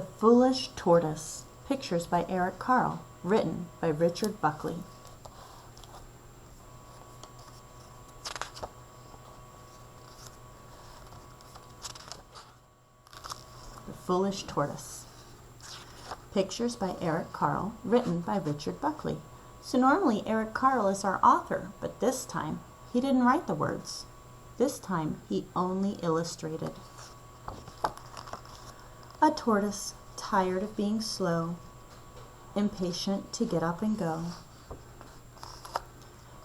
The Foolish Tortoise. Pictures by Carle. Written by Richard Buckley. The Foolish Tortoise. Pictures by Carle. Written by Richard Buckley. So normally Carle is our author, but this time he didn't write the words. This time he only illustrated. A tortoise, tired of being slow, impatient to get up and go,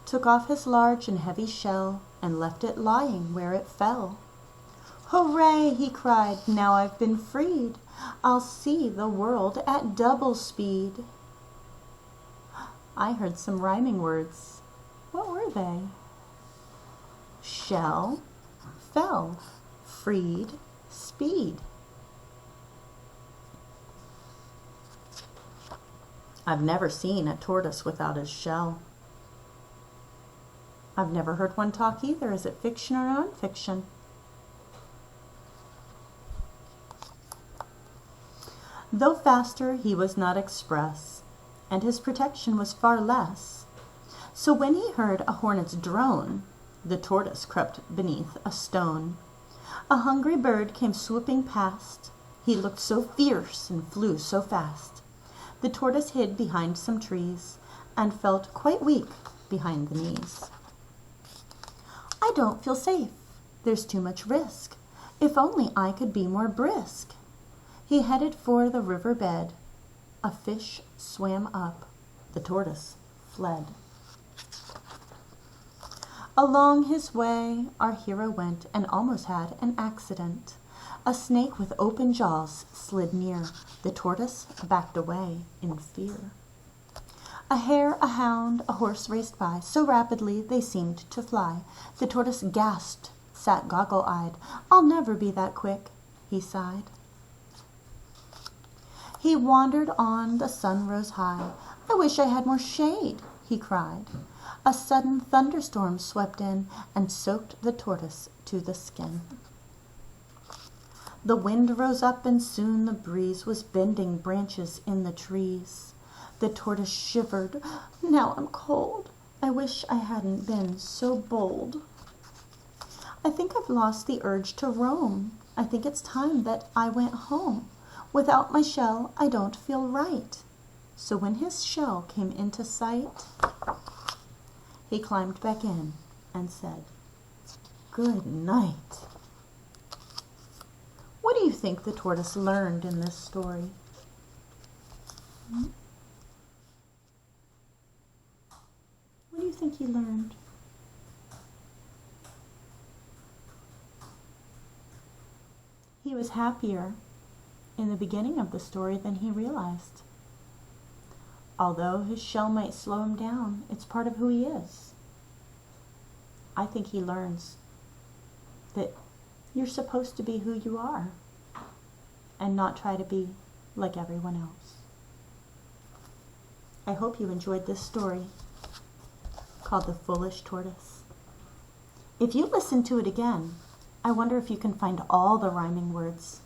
took off his large and heavy shell and left it lying where it fell. "Hooray!" he cried, "now I've been freed. I'll see the world at double speed." I heard some rhyming words. What were they? Shell, fell, freed, speed. I've never seen a tortoise without his shell. I've never heard one talk either. Is it fiction or nonfiction? Though faster, he was not express, and his protection was far less. So when he heard a hornet's drone, the tortoise crept beneath a stone. A hungry bird came swooping past. He looked so fierce and flew so fast. The tortoise hid behind some trees and felt quite weak behind the knees. "I don't feel safe. There's too much risk. If only I could be more brisk." He headed for the river bed. A fish swam up. The tortoise fled. Along his way our hero went and almost had an accident. A snake with open jaws slid near. The tortoise backed away in fear. A hare, a hound, a horse raced by. So rapidly they seemed to fly. The tortoise gasped, sat goggle-eyed. "I'll never be that quick," he sighed. He wandered on, the sun rose high. "I wish I had more shade," he cried. A sudden thunderstorm swept in and soaked the tortoise to the skin. The wind rose up and soon the breeze was bending branches in the trees. The tortoise shivered. "Now I'm cold. I wish I hadn't been so bold. I think I've lost the urge to roam. I think it's time that I went home. Without my shell, I don't feel right." So when his shell came into sight, he climbed back in and said, "Good night." What do you think the tortoise learned in this story? What do you think he learned? He was happier in the beginning of the story than he realized. Although his shell might slow him down, it's part of who he is. I think he learns that you're supposed to be who you are and not try to be like everyone else. I hope you enjoyed this story called The Foolish Tortoise. If you listen to it again, I wonder if you can find all the rhyming words.